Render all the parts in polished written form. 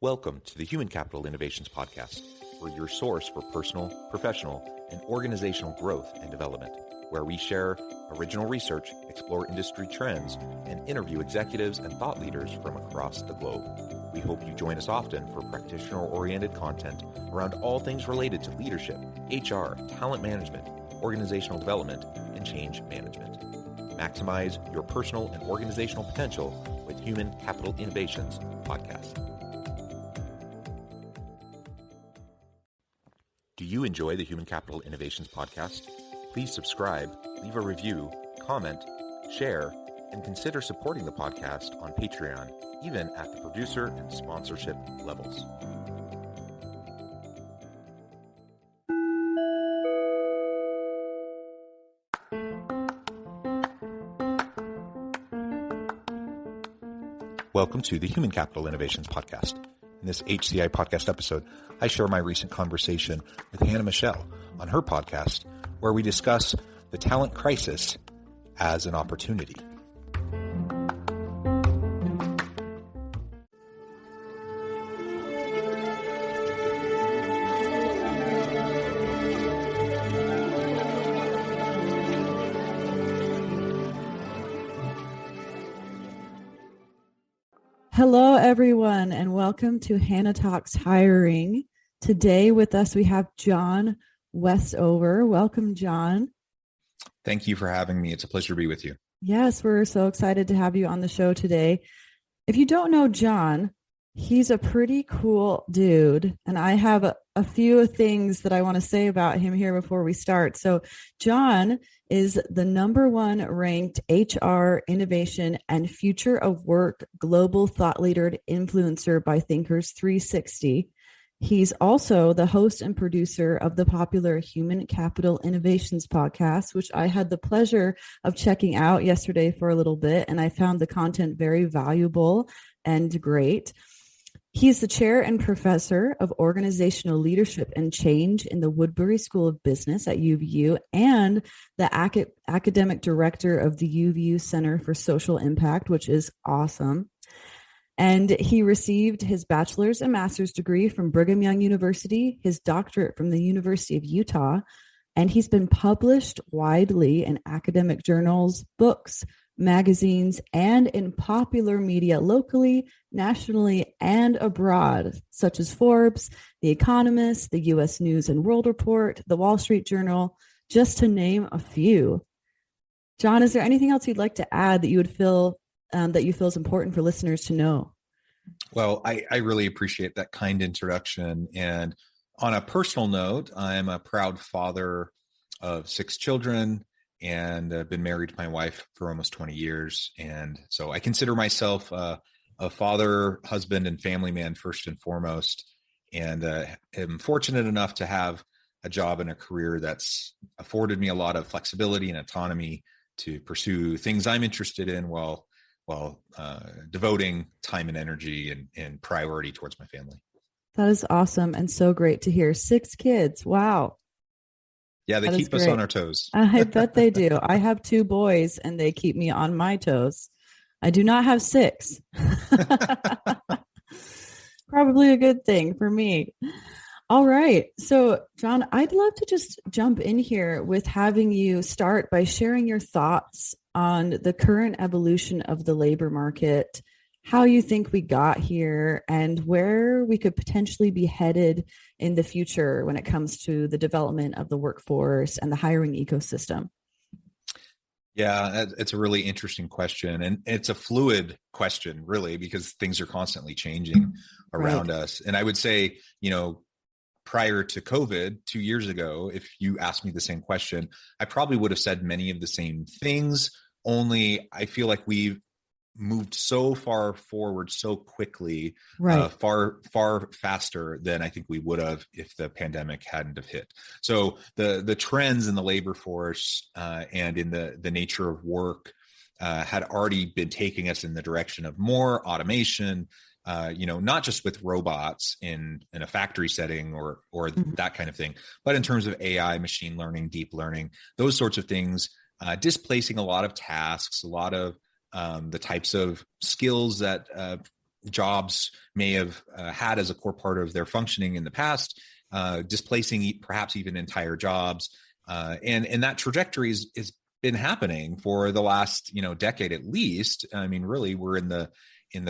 Welcome to the Human Capital Innovations Podcast. We're your source for personal, professional, and organizational growth and development, where we share original research, explore industry trends, and interview executives and thought leaders from across the globe. We hope you join us often for practitioner-oriented content around all things related to leadership, HR, talent management, organizational development, and change management. Maximize your personal and organizational potential with Human Capital Innovations Podcast. Do you enjoy the Human Capital Innovations Podcast? Please subscribe, leave a review, comment, share, and consider supporting the podcast on Patreon, even at the producer and sponsorship levels. Welcome to the Human Capital Innovations Podcast. In this HCI podcast episode, I share my recent conversation with Hannah Michelle on her podcast, where we discuss the talent crisis as an opportunity. Hello, everyone, and welcome to Hannah Talks Hiring. Today with us, we have John Westover. Welcome, John. Thank you for having me. It's a pleasure to be with you. Yes, we're so excited to have you on the show today. If you don't know John, he's a pretty cool dude, and I have a few things that I want to say about him here before we start. So John is the #1 ranked HR, innovation, and future of work global thought leader and influencer by Thinkers 360. He's also the host and producer of the popular Human Capital Innovations podcast, which I had the pleasure of checking out yesterday for a little bit, and I found the content very valuable and great. He's the chair and professor of organizational leadership and change in the Woodbury School of Business at UVU and the academic director of the UVU Center for Social Impact, which is awesome. And he received his bachelor's and master's degree from Brigham Young University, his doctorate from the University of Utah, and he's been published widely in academic journals, books, magazines, and in popular media locally, nationally, and abroad, such as Forbes, The Economist, the U.S. News and World Report, the Wall Street Journal, just to name a few. John, is there anything else you'd like to add that you would feel that you feel is important for listeners to know? Well, I really appreciate that kind introduction. And on a personal note, I'm a proud father of 6 children, and I've been married to my wife for almost 20 years. And so I consider myself a father, husband, and family man first and foremost, and am fortunate enough to have a job and a career that's afforded me a lot of flexibility and autonomy to pursue things I'm interested in while devoting time and energy and priority towards my family. That is awesome and so great to hear. 6 kids. Wow. Yeah, they keep us on our toes. I bet they do. I have 2 boys and they keep me on my toes. I do not have 6. Probably a good thing for me. All right. So, John, I'd love to just jump in here with having you start by sharing your thoughts on the current evolution of the labor market, how you think we got here, and where we could potentially be headed in the future when it comes to the development of the workforce and the hiring ecosystem. Yeah, it's a really interesting question. And it's a fluid question, really, because things are constantly changing around us. And I would say, prior to COVID 2 years ago, if you asked me the same question, I probably would have said many of the same things, only I feel like we've moved so far forward so quickly, far faster than I think we would have if the pandemic hadn't have hit. So the trends in the labor force and in the nature of work had already been taking us in the direction of more automation, not just with robots in a factory setting or that kind of thing, but in terms of AI, machine learning, deep learning, those sorts of things, displacing a lot of tasks, a lot of the types of skills that jobs may have had as a core part of their functioning in the past, displacing perhaps even entire jobs. And that trajectory is been happening for the last, decade at least. I mean, really, we're in the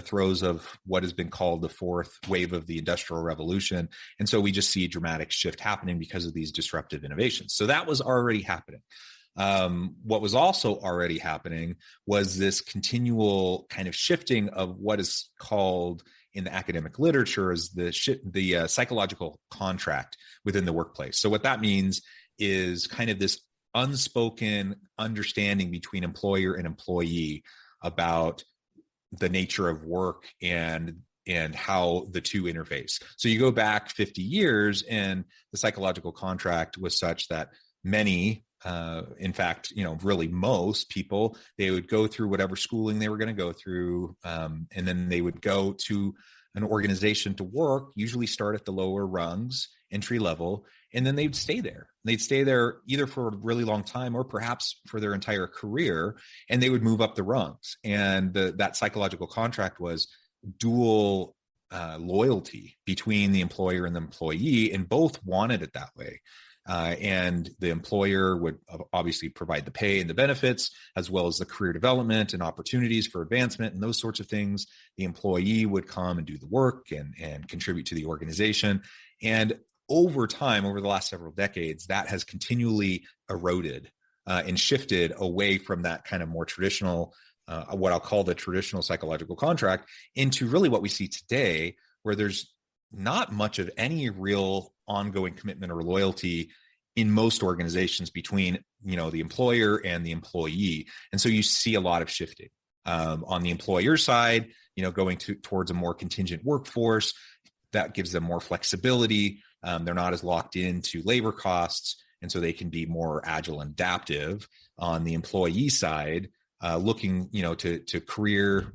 throes of what has been called the fourth wave of the Industrial Revolution. And so we just see a dramatic shift happening because of these disruptive innovations. So that was already happening. What was also already happening was this continual kind of shifting of what is called in the academic literature as the psychological contract within the workplace. So what that means is kind of this unspoken understanding between employer and employee about the nature of work and how the two interface. So you go back 50 years and the psychological contract was such that many, in fact, really most people, they would go through whatever schooling they were going to go through. And then they would go to an organization to work, usually start at the lower rungs, entry level, and then they'd stay there. They'd stay there either for a really long time or perhaps for their entire career, and they would move up the rungs. And that psychological contract was dual loyalty between the employer and the employee, and both wanted it that way. And the employer would obviously provide the pay and the benefits, as well as the career development and opportunities for advancement and those sorts of things. The employee would come and do the work and contribute to the organization. And over time, over the last several decades, that has continually eroded and shifted away from that kind of more traditional, what I'll call the traditional psychological contract, into really what we see today, where there's not much of any real ongoing commitment or loyalty in most organizations between, the employer and the employee. And so you see a lot of shifting on the employer side, going towards a more contingent workforce that gives them more flexibility. They're not as locked into labor costs, and so they can be more agile and adaptive. On the employee side, looking, to career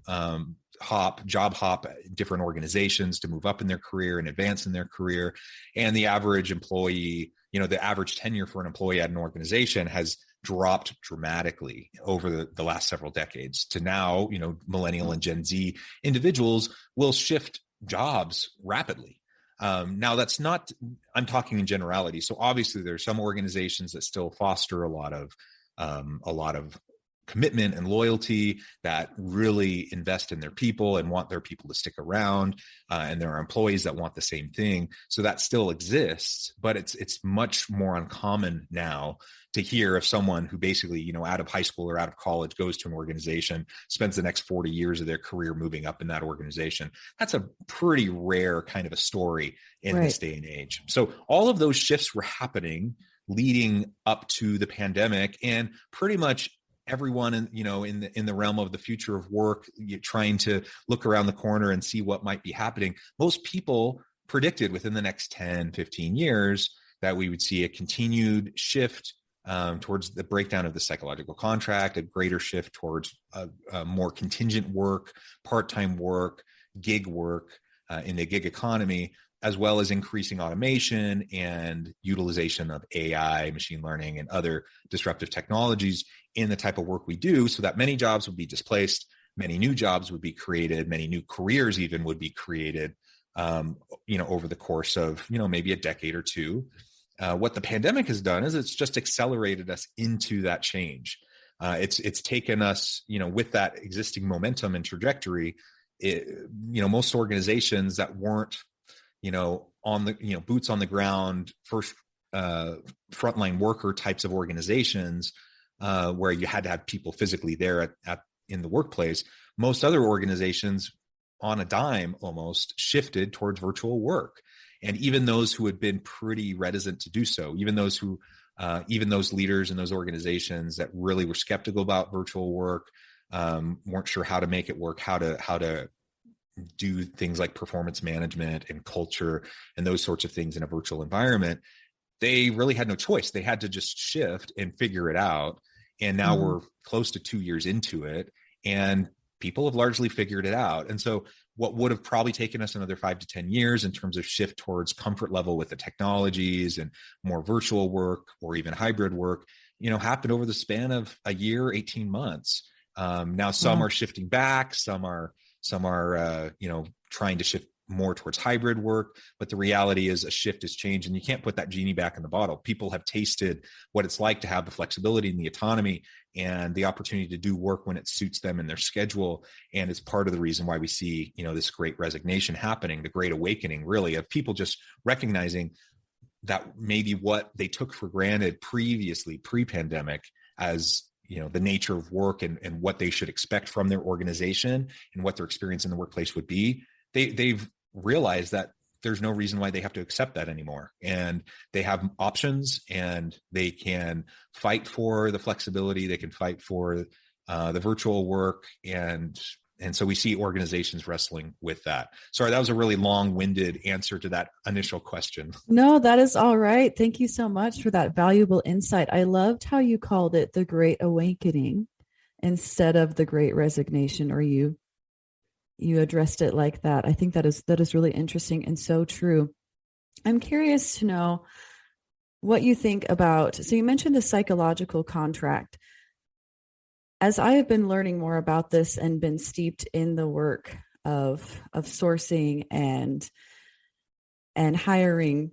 job hop different organizations to move up in their career and advance in their career. And the average employee, the average tenure for an employee at an organization has dropped dramatically over the last several decades to now, millennial and Gen Z individuals will shift jobs rapidly. Now that's not, I'm talking in generality. So obviously there's some organizations that still foster a lot of commitment and loyalty, that really invest in their people and want their people to stick around. And there are employees that want the same thing. So that still exists, but it's much more uncommon now to hear of someone who basically, out of high school or out of college goes to an organization, spends the next 40 years of their career moving up in that organization. That's a pretty rare kind of a story in this day and age. So all of those shifts were happening leading up to the pandemic, and pretty much everyone in the realm of the future of work, you're trying to look around the corner and see what might be happening. Most people predicted within the next 10, 15 years that we would see a continued shift towards the breakdown of the psychological contract, a greater shift towards more contingent work, part-time work, gig work in the gig economy, as well as increasing automation and utilization of AI, machine learning, and other disruptive technologies in the type of work we do, so that many jobs would be displaced, many new jobs would be created, many new careers even would be created, over the course of, maybe a decade or two. What the pandemic has done is it's just accelerated us into that change. It's taken us, with that existing momentum and trajectory, most organizations that weren't, on the, boots on the ground, first frontline worker types of organizations, where you had to have people physically there in the workplace. Most other organizations, on a dime almost, shifted towards virtual work. And even those who had been pretty reticent to do so, even those leaders in those organizations that really were skeptical about virtual work, weren't sure how to make it work, how to do things like performance management and culture and those sorts of things in a virtual environment, they really had no choice. They had to just shift and figure it out. And now we're close to 2 years into it, and people have largely figured it out. And so what would have probably taken us another 5 to 10 years in terms of shift towards comfort level with the technologies and more virtual work or even hybrid work, happened over the span of a year, 18 months. Now some are shifting back, some are Some are, trying to shift more towards hybrid work. But the reality is a shift has changed, and you can't put that genie back in the bottle. People have tasted what it's like to have the flexibility and the autonomy and the opportunity to do work when it suits them and their schedule. And it's part of the reason why we see, this great resignation happening, the great awakening, really, of people just recognizing that maybe what they took for granted previously, pre-pandemic, as the nature of work and what they should expect from their organization and what their experience in the workplace would be, they've realized that there's no reason why they have to accept that anymore. And they have options, and they can fight for the flexibility. They can fight for the virtual work. And so we see organizations wrestling with that. Sorry, that was a really long-winded answer to that initial question. No, that is all right. Thank you so much for that valuable insight. I loved how you called it the Great Awakening instead of the Great Resignation, or you addressed it like that. I think that is really interesting and so true. I'm curious to know what you think about, so you mentioned the psychological contract. As I have been learning more about this and been steeped in the work of sourcing and hiring,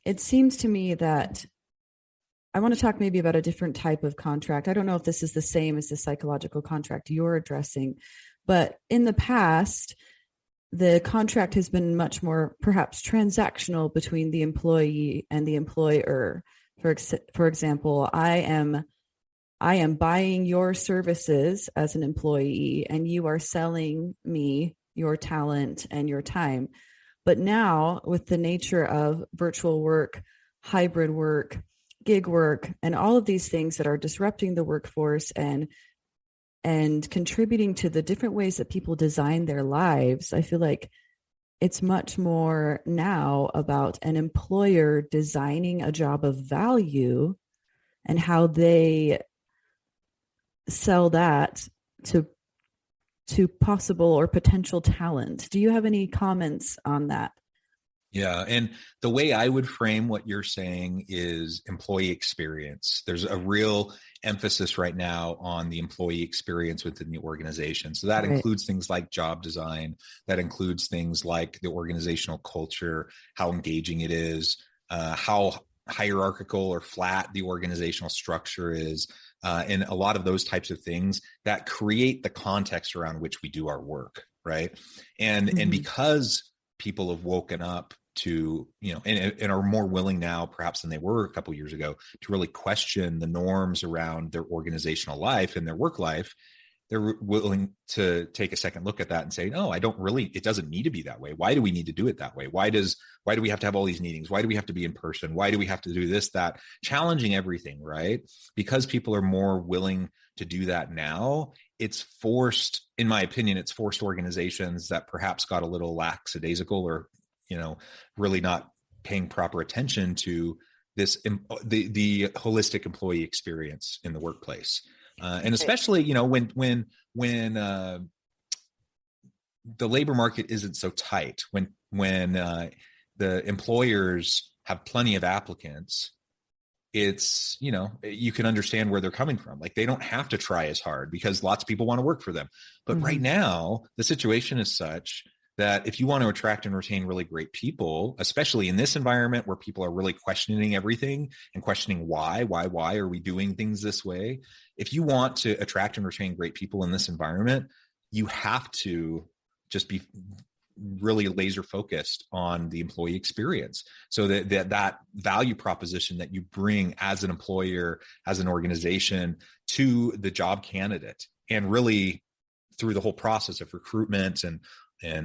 it seems to me that I want to talk maybe about a different type of contract. I don't know if this is the same as the psychological contract you're addressing, but in the past, the contract has been much more perhaps transactional between the employee and the employer. For example, I am buying your services as an employee, and you are selling me your talent and your time. But now, with the nature of virtual work, hybrid work, gig work, and all of these things that are disrupting the workforce and contributing to the different ways that people design their lives, I feel like it's much more now about an employer designing a job of value and how they sell that to possible or potential talent. Do you have any comments on that? Yeah. And the way I would frame what you're saying is employee experience. There's a real emphasis right now on the employee experience within the organization. So that includes things like job design, that includes things like the organizational culture, how engaging it is, how hierarchical or flat the organizational structure is, and a lot of those types of things that create the context around which we do our work, right? And because people have woken up to, and are more willing now, perhaps than they were a couple of years ago, to really question the norms around their organizational life and their work life, they're willing to take a second look at that and say, no, it doesn't need to be that way. Why do we need to do it that way? Why do we have to have all these meetings? Why do we have to be in person? Why do we have to do this, that? Challenging everything, right? Because people are more willing to do that now, it's forced, in my opinion, it's forced organizations that perhaps got a little lackadaisical or, really not paying proper attention to this, the holistic employee experience in the workplace. And especially, when the labor market isn't so tight, when the employers have plenty of applicants, it's, you can understand where they're coming from. Like, they don't have to try as hard because lots of people want to work for them. But right now, the situation is such that if you want to attract and retain really great people, especially in this environment where people are really questioning everything and questioning why are we doing things this way? If you want to attract and retain great people in this environment, you have to just be really laser focused on the employee experience, so that value proposition that you bring as an employer, as an organization, to the job candidate, and really through the whole process of recruitment and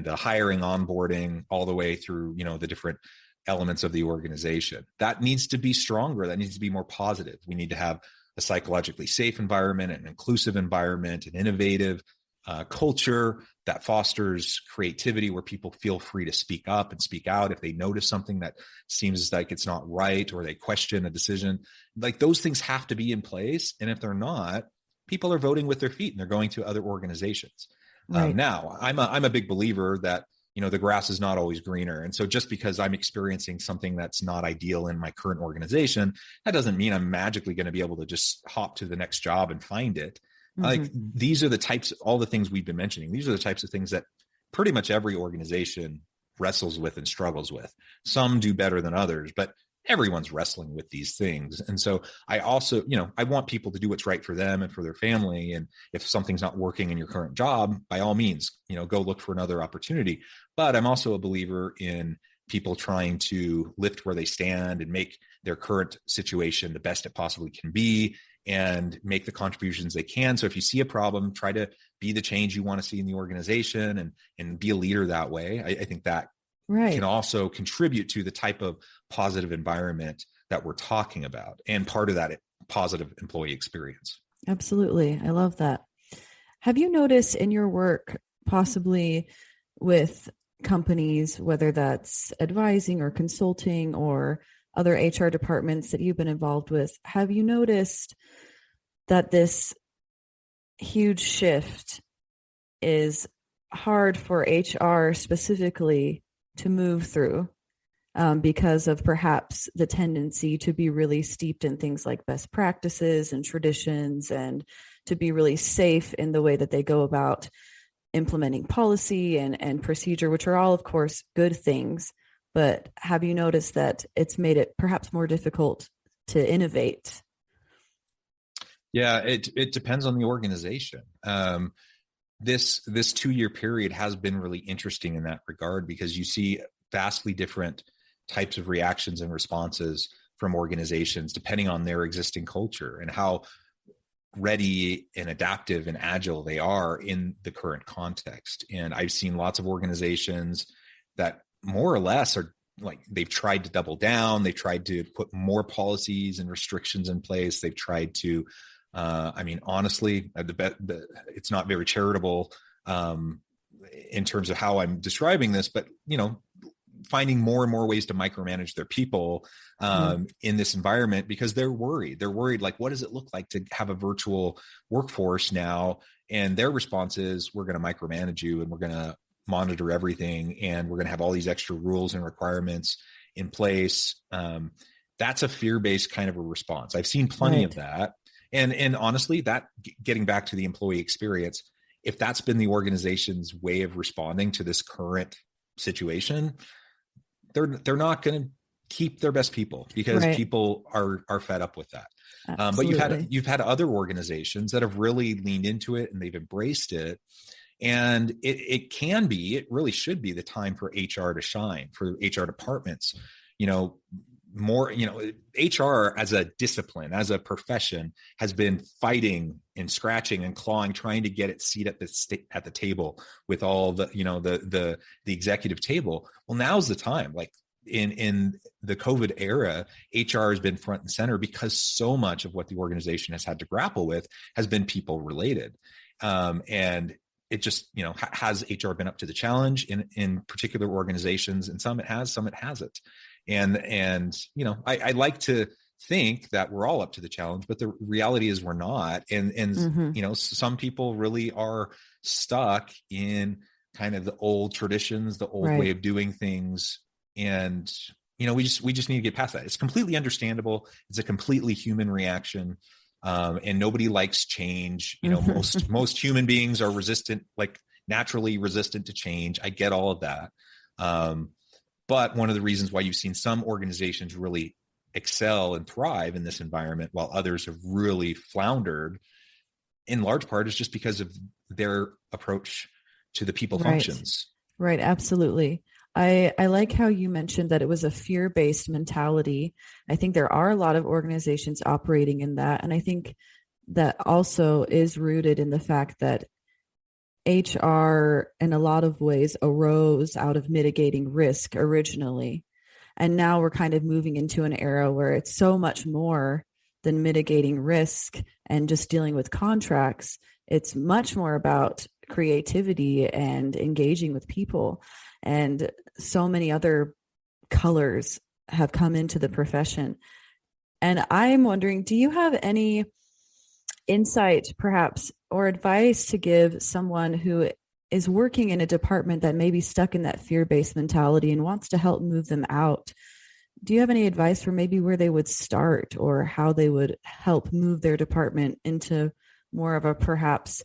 hiring, onboarding, all the way through, the different elements of the organization. That needs to be stronger. That needs to be more positive. We need to have a psychologically safe environment, an inclusive environment, an innovative culture that fosters creativity, where people feel free to speak up and speak out if they notice something that seems like it's not right, or they question a decision. Like, those things have to be in place. And if they're not, people are voting with their feet and they're going to other organizations. Right. Now, I'm a big believer that, the grass is not always greener. And so just because I'm experiencing something that's not ideal in my current organization, that doesn't mean I'm magically going to be able to just hop to the next job and find it. Like these are the types, all the things we've been mentioning. These are the types of things that pretty much every organization wrestles with and struggles with. Some do better than others, but everyone's wrestling with these things. And so I also, I want people to do what's right for them and for their family. And if something's not working in your current job, by all means, go look for another opportunity. But I'm also a believer in people trying to lift where they stand and make their current situation the best it possibly can be and make the contributions they can. So if you see a problem, try to be the change you want to see in the organization and be a leader that way. I think that can also contribute to the type of positive environment that we're talking about, and part of that positive employee experience. Absolutely. I love that. Have you noticed in your work, possibly with companies, whether that's advising or consulting or other HR departments that you've been involved with, have you noticed that this huge shift is hard for HR specifically to move through because of perhaps the tendency to be really steeped in things like best practices and traditions, and to be really safe in the way that they go about implementing policy and procedure, which are all, of course, good things. But have you noticed that it's made it perhaps more difficult to innovate? Yeah, it depends on the organization. This 2-year period has been really interesting in that regard, because you see vastly different types of reactions and responses from organizations depending on their existing culture and how ready and adaptive and agile they are in the current context. And I've seen lots of organizations that more or less are like, they've tried to double down. They've tried to put more policies and restrictions in place. They've tried to, honestly, it's not very charitable in terms of how I'm describing this, but, finding more and more ways to micromanage their people in this environment, because they're worried. They're worried, like, what does it look like to have a virtual workforce now? And their response is, we're going to micromanage you, and we're going to monitor everything, and we're going to have all these extra rules and requirements in place. That's a fear-based kind of a response. I've seen plenty of that. And honestly, that, getting back to the employee experience, if that's been the organization's way of responding to this current situation, they're not going to keep their best people, because people are fed up with that. But you've had other organizations that have really leaned into it and they've embraced it. And it really should be the time for HR to shine, for HR departments, more, HR as a discipline, as a profession, has been fighting and scratching and clawing, trying to get its seat at the table with all the, the executive table. Well, now's the time. Like in the COVID era, HR has been front and center, because so much of what the organization has had to grapple with has been people related. And it just, has HR been up to the challenge in particular organizations? And some it has, some it hasn't. And I like to think that we're all up to the challenge, but the reality is we're not. And some people really are stuck in kind of the old traditions, the old way of doing things. And, we just need to get past that. It's completely understandable. It's a completely human reaction. And nobody likes change. Most human beings are resistant, like naturally resistant to change. I get all of that. But one of the reasons why you've seen some organizations really excel and thrive in this environment, while others have really floundered, in large part, is just because of their approach to the people functions. Right. Absolutely. I like how you mentioned that it was a fear-based mentality. I think there are a lot of organizations operating in that. And I think that also is rooted in the fact that HR in a lot of ways arose out of mitigating risk originally. And now we're kind of moving into an era where it's so much more than mitigating risk and just dealing with contracts. It's much more about creativity and engaging with people. And so many other colors have come into the profession. And I'm wondering, do you have any insight perhaps or advice to give someone who is working in a department that may be stuck in that fear-based mentality and wants to help move them out? Do you have any advice for maybe where they would start or how they would help move their department into more of a perhaps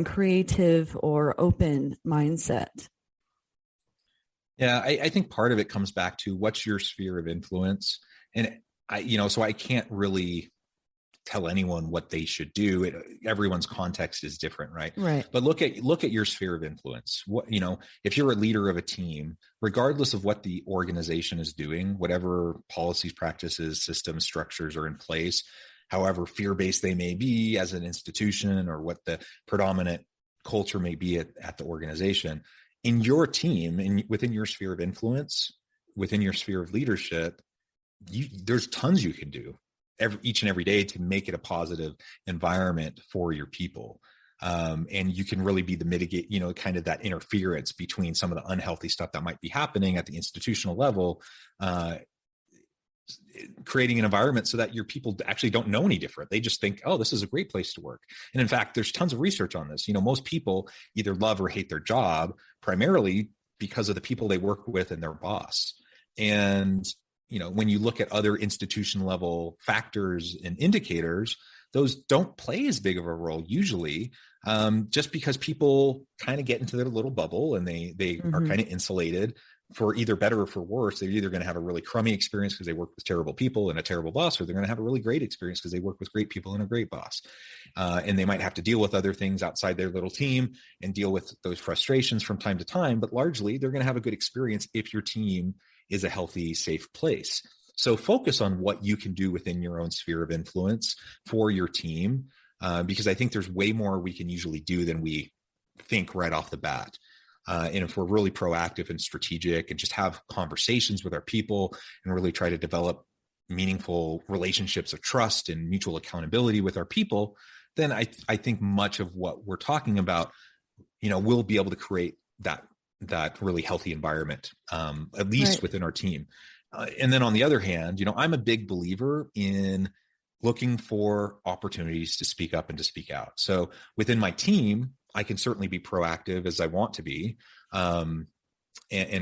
creative or open mindset? Yeah, I think part of it comes back to what's your sphere of influence. And so I can't really tell anyone what they should do. Everyone's context is different, right? Right. But look at your sphere of influence. If you're a leader of a team, regardless of what the organization is doing, whatever policies, practices, systems, structures are in place, however fear-based they may be as an institution, or what the predominant culture may be at the organization, in your team and within your sphere of influence, within your sphere of leadership, there's tons you can do each and every day to make it a positive environment for your people. And you can really be the mitigate, kind of that interference between some of the unhealthy stuff that might be happening at the institutional level, creating an environment so that your people actually don't know any different. They just think, oh, this is a great place to work. And in fact, there's tons of research on this. Most people either love or hate their job primarily because of the people they work with and their boss. And when you look at other institution level factors and indicators, those don't play as big of a role usually, just because people kind of get into their little bubble and they are kind of insulated. For either better or for worse, they're either going to have a really crummy experience because they work with terrible people and a terrible boss, or they're going to have a really great experience because they work with great people and a great boss. And they might have to deal with other things outside their little team and deal with those frustrations from time to time. But largely, they're going to have a good experience if your team is a healthy, safe place. So focus on what you can do within your own sphere of influence for your team, because I think there's way more we can usually do than we think right off the bat. And if we're really proactive and strategic and just have conversations with our people and really try to develop meaningful relationships of trust and mutual accountability with our people, then I think much of what we're talking about, we'll be able to create that really healthy environment, at least within our team. And then on the other hand, I'm a big believer in looking for opportunities to speak up and to speak out. So within my team, I can certainly be proactive as I want to be, and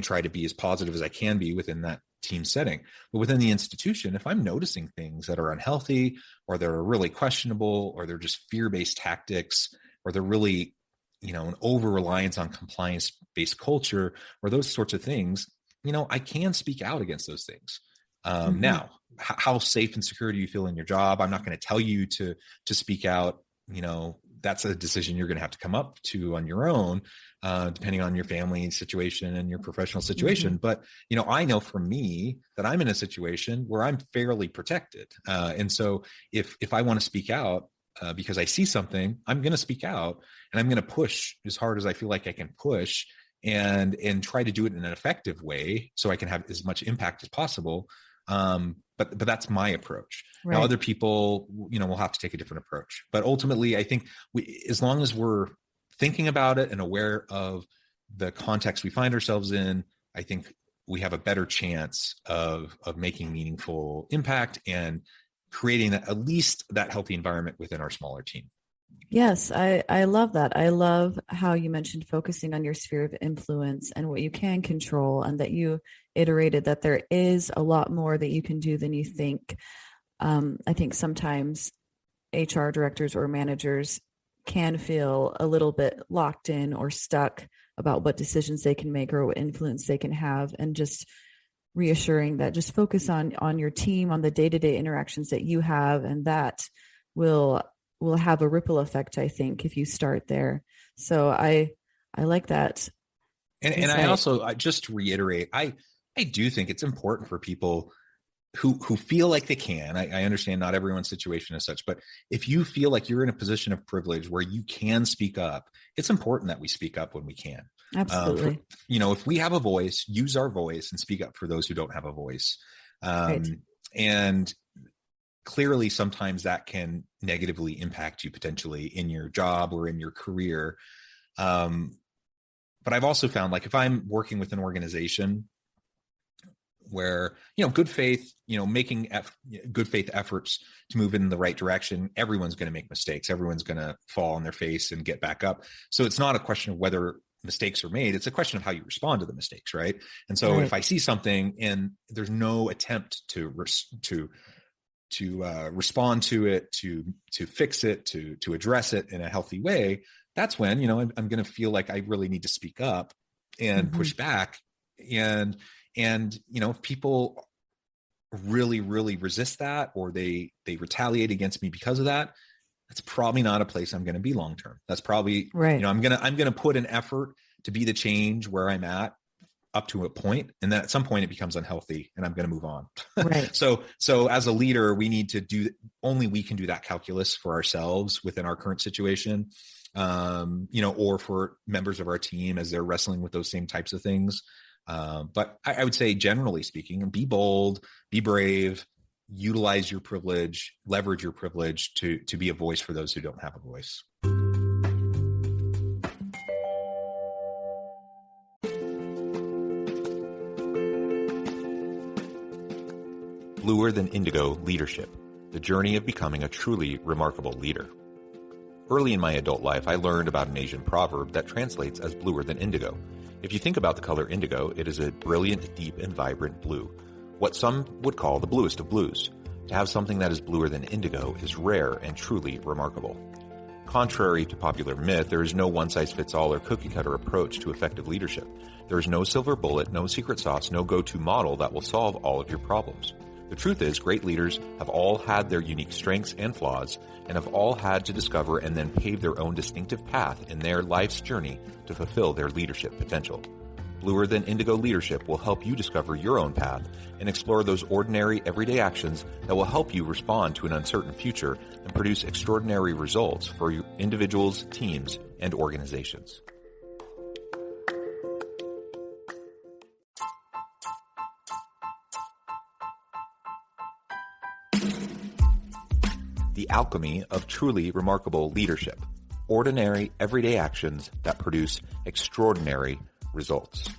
try to be as positive as I can be within that team setting. But within the institution, if I'm noticing things that are unhealthy, or they're really questionable, or they're just fear-based tactics, or they're really, an over-reliance on compliance-based culture, or those sorts of things, I can speak out against those things. Now, how safe and secure do you feel in your job? I'm not going to tell you to speak out. That's a decision you're going to have to come up to on your own, depending on your family situation and your professional situation. But, I know for me that I'm in a situation where I'm fairly protected. And so if I want to speak out, because I see something, I'm going to speak out, and I'm going to push as hard as I feel like I can push, and try to do it in an effective way so I can have as much impact as possible. But that's my approach. Right. Now, other people, will have to take a different approach. But ultimately, I think as long as we're thinking about it and aware of the context we find ourselves in, I think we have a better chance of making meaningful impact and creating at least that healthy environment within our smaller team. Yes, I love that. I love how you mentioned focusing on your sphere of influence and what you can control, and that you iterated that there is a lot more that you can do than you think. I think sometimes HR directors or managers can feel a little bit locked in or stuck about what decisions they can make or what influence they can have, and just reassuring that just focus on your team, on the day-to-day interactions that you have, and that will have a ripple effect, I think, if you start there. So I like that. And I also, just to reiterate, I do think it's important for people who feel like they can. I understand not everyone's situation is such, but if you feel like you're in a position of privilege where you can speak up, it's important that we speak up when we can. Absolutely. If we have a voice, use our voice and speak up for those who don't have a voice. Right. And clearly, sometimes that can negatively impact you potentially in your job or in your career. But I've also found, like, if I'm working with an organization where, good faith, making good faith efforts to move in the right direction, everyone's going to make mistakes. Everyone's going to fall on their face and get back up. So it's not a question of whether mistakes are made. It's a question of how you respond to the mistakes, right? And so if I see something and there's no attempt to respond to it, to fix it, to address it in a healthy way, that's when, I'm going to feel like I really need to speak up and push back. And if people really, really resist that, or they retaliate against me because of that, that's probably not a place I'm going to be long term. That's probably right. I'm going to put an effort to be the change where I'm at up to a point, and then at some point it becomes unhealthy and I'm going to move on. Right. So as a leader, we need to we can do that calculus for ourselves within our current situation, or for members of our team as they're wrestling with those same types of things. But I would say, generally speaking, be bold, be brave, utilize your privilege, leverage your privilege to be a voice for those who don't have a voice. Bluer Than Indigo Leadership, the journey of becoming a truly remarkable leader. Early in my adult life, I learned about an Asian proverb that translates as bluer than indigo. If you think about the color indigo, it is a brilliant, deep, and vibrant blue, what some would call the bluest of blues. To have something that is bluer than indigo is rare and truly remarkable. Contrary to popular myth, there is no one-size-fits-all or cookie-cutter approach to effective leadership. There is no silver bullet, no secret sauce, no go-to model that will solve all of your problems. The truth is, great leaders have all had their unique strengths and flaws, and have all had to discover and then pave their own distinctive path in their life's journey to fulfill their leadership potential. Bluer Than Indigo Leadership will help you discover your own path and explore those ordinary, everyday actions that will help you respond to an uncertain future and produce extraordinary results for your individuals, teams, and organizations. The alchemy of truly remarkable leadership. Ordinary, everyday actions that produce extraordinary results.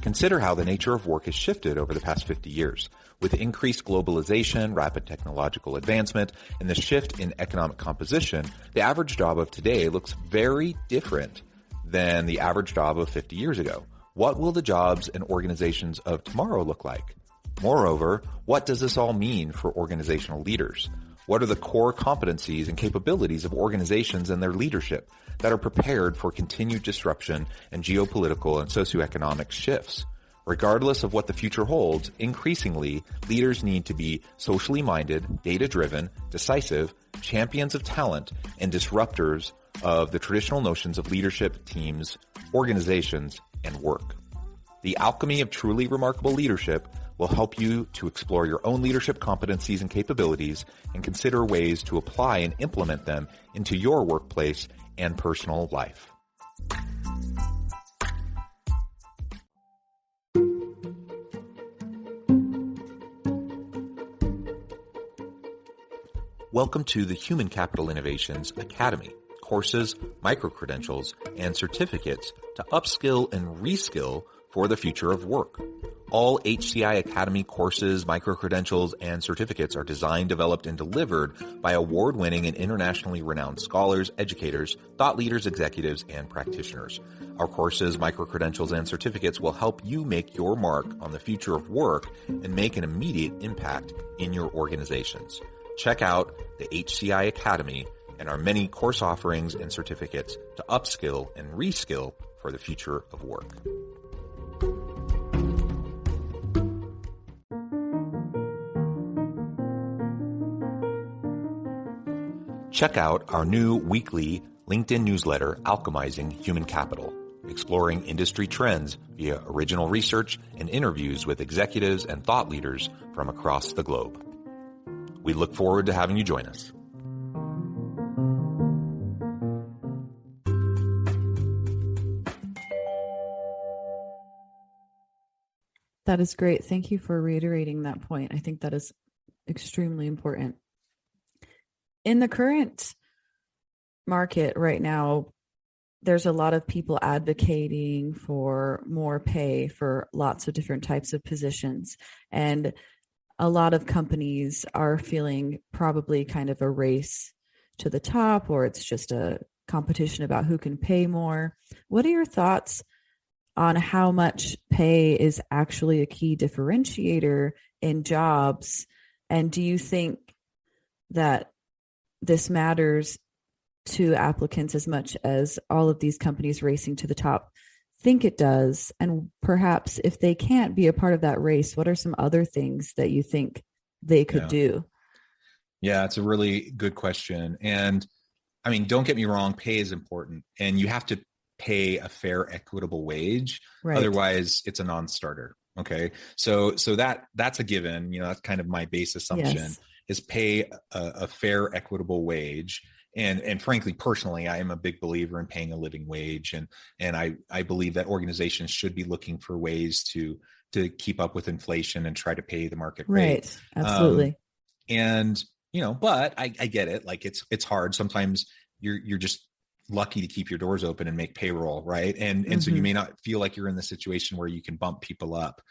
Consider how the nature of work has shifted over the past 50 years. With increased globalization, rapid technological advancement, and the shift in economic composition, the average job of today looks very different than the average job of 50 years ago. What will the jobs and organizations of tomorrow look like? Moreover, what does this all mean for organizational leaders? What are the core competencies and capabilities of organizations and their leadership that are prepared for continued disruption and geopolitical and socioeconomic shifts? Regardless of what the future holds, increasingly, leaders need to be socially minded, data-driven, decisive, champions of talent, and disruptors of the traditional notions of leadership, teams, organizations, and work. The alchemy of truly remarkable leadership will help you to explore your own leadership competencies and capabilities and consider ways to apply and implement them into your workplace and personal life. Welcome to the Human Capital Innovations Academy. Courses, micro-credentials, and certificates to upskill and reskill for the future of work. All HCI Academy courses, micro-credentials, and certificates are designed, developed, and delivered by award-winning and internationally renowned scholars, educators, thought leaders, executives, and practitioners. Our courses, micro-credentials, and certificates will help you make your mark on the future of work and make an immediate impact in your organizations. Check out the HCI Academy and our many course offerings and certificates to upskill and reskill for the future of work. Check out our new weekly LinkedIn newsletter, Alchemizing Human Capital, exploring industry trends via original research and interviews with executives and thought leaders from across the globe. We look forward to having you join us. That is great. Thank you for reiterating that point. I think that is extremely important. In the current market right now, there's a lot of people advocating for more pay for lots of different types of positions. And a lot of companies are feeling probably kind of a race to the top, or it's just a competition about who can pay more. What are your thoughts on how much pay is actually a key differentiator in jobs? And do you think that this matters to applicants as much as all of these companies racing to the top think it does? And perhaps if they can't be a part of that race, what are some other things that you think they could do? Yeah, it's a really good question. And I mean, don't get me wrong, pay is important, and you have to pay a fair, equitable wage. Right. Otherwise, it's a non-starter. Okay. So that's a given. That's kind of my base assumption is pay a fair, equitable wage. And frankly, personally, I am a big believer in paying a living wage. And I believe that organizations should be looking for ways to keep up with inflation and try to pay the market rate. Right. Absolutely. But I get it. Like it's hard. Sometimes you're just lucky to keep your doors open and make payroll. Right. And so you may not feel like you're in the situation where you can bump people up.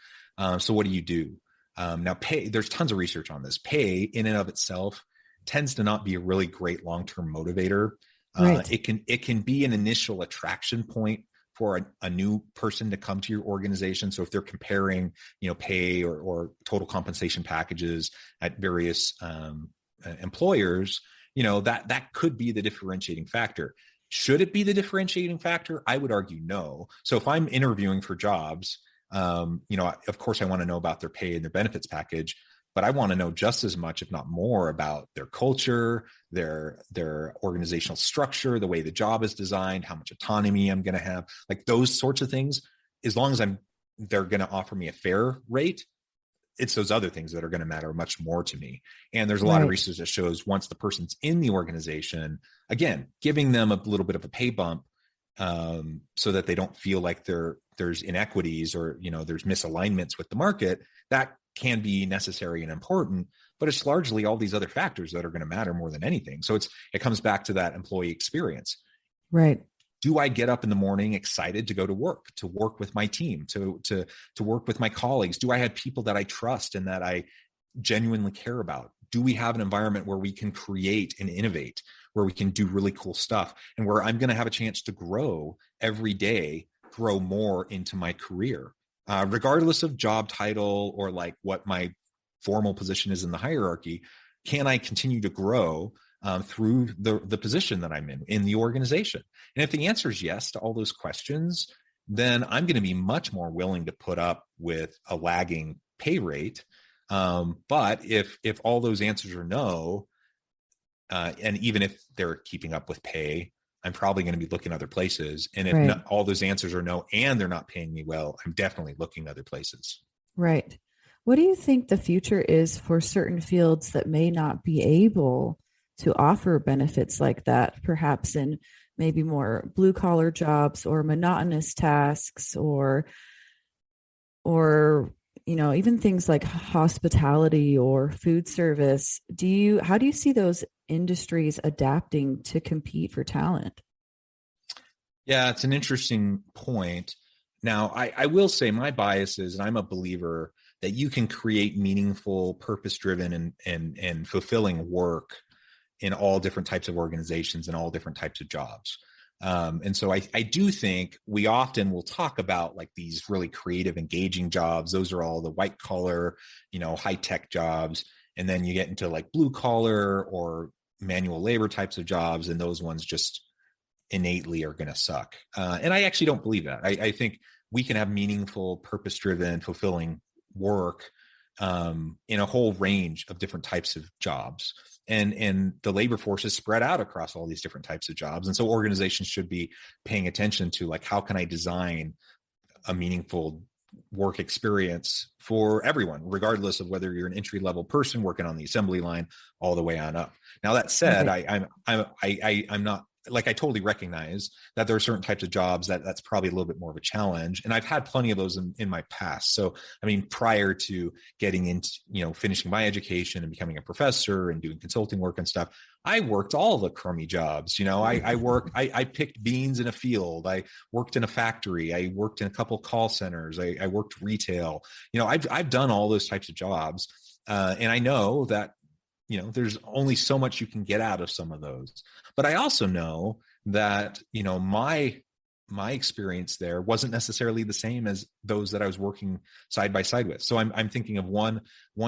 So what do you do? Now pay, there's tons of research on this. Pay in and of itself tends to not be a really great long-term motivator. Right. It can be an initial attraction point for a new person to come to your organization. So if they're comparing, pay or total compensation packages at various employers, that could be the differentiating factor. Should it be the differentiating factor? I would argue no. So if I'm interviewing for jobs, of course I want to know about their pay and their benefits package, but I want to know just as much, if not more, about their culture, their organizational structure, the way the job is designed, how much autonomy I'm going to have, like those sorts of things. As long as they're going to offer me a fair rate, it's those other things that are going to matter much more to me. And there's a lot of research that shows once the person's in the organization, again, giving them a little bit of a pay bump so that they don't feel like there's inequities or, there's misalignments with the market, that can be necessary and important, but it's largely all these other factors that are going to matter more than anything. So it comes back to that employee experience. Right. Do I get up in the morning excited to go to work with my team, to work with my colleagues? Do I have people that I trust and that I genuinely care about? Do we have an environment where we can create and innovate, where we can do really cool stuff, and where I'm going to have a chance to grow every day, grow more into my career, regardless of job title or like what my formal position is in the hierarchy? Can I continue to grow through the position that I'm in the organization? And if the answer is yes to all those questions, then I'm going to be much more willing to put up with a lagging pay rate. But if all those answers are no, and even if they're keeping up with pay, I'm probably going to be looking other places. And if not, all those answers are no, and they're not paying me well, I'm definitely looking other places. Right. What do you think the future is for certain fields that may not be able to offer benefits like that, perhaps in maybe more blue collar jobs or monotonous tasks or even things like hospitality or food service? How do you see those industries adapting to compete for talent? Yeah, it's an interesting point. Now, I will say my bias is, and I'm a believer that you can create meaningful, purpose-driven and fulfilling work in all different types of organizations and all different types of jobs. And so I do think we often will talk about like these really creative, engaging jobs. Those are all the white collar, high tech jobs. And then you get into like blue collar or manual labor types of jobs. And those ones just innately are going to suck. And I actually don't believe that. I think we can have meaningful, purpose-driven, fulfilling work in a whole range of different types of jobs. And the labor force is spread out across all these different types of jobs. And so organizations should be paying attention to like, how can I design a meaningful work experience for everyone, regardless of whether you're an entry-level person working on the assembly line all the way on up. Now, that said, I'm not, like, I totally recognize that there are certain types of jobs that's probably a little bit more of a challenge. And I've had plenty of those in my past. So, I mean, prior to getting into, finishing my education and becoming a professor and doing consulting work and stuff, I worked all the crummy jobs. I picked beans in a field. I worked in a factory. I worked in a couple call centers. I worked retail. I've done all those types of jobs. And I know that, there's only so much you can get out of some of those. But I also know that, my experience there wasn't necessarily the same as those that I was working side by side with. So I'm thinking of one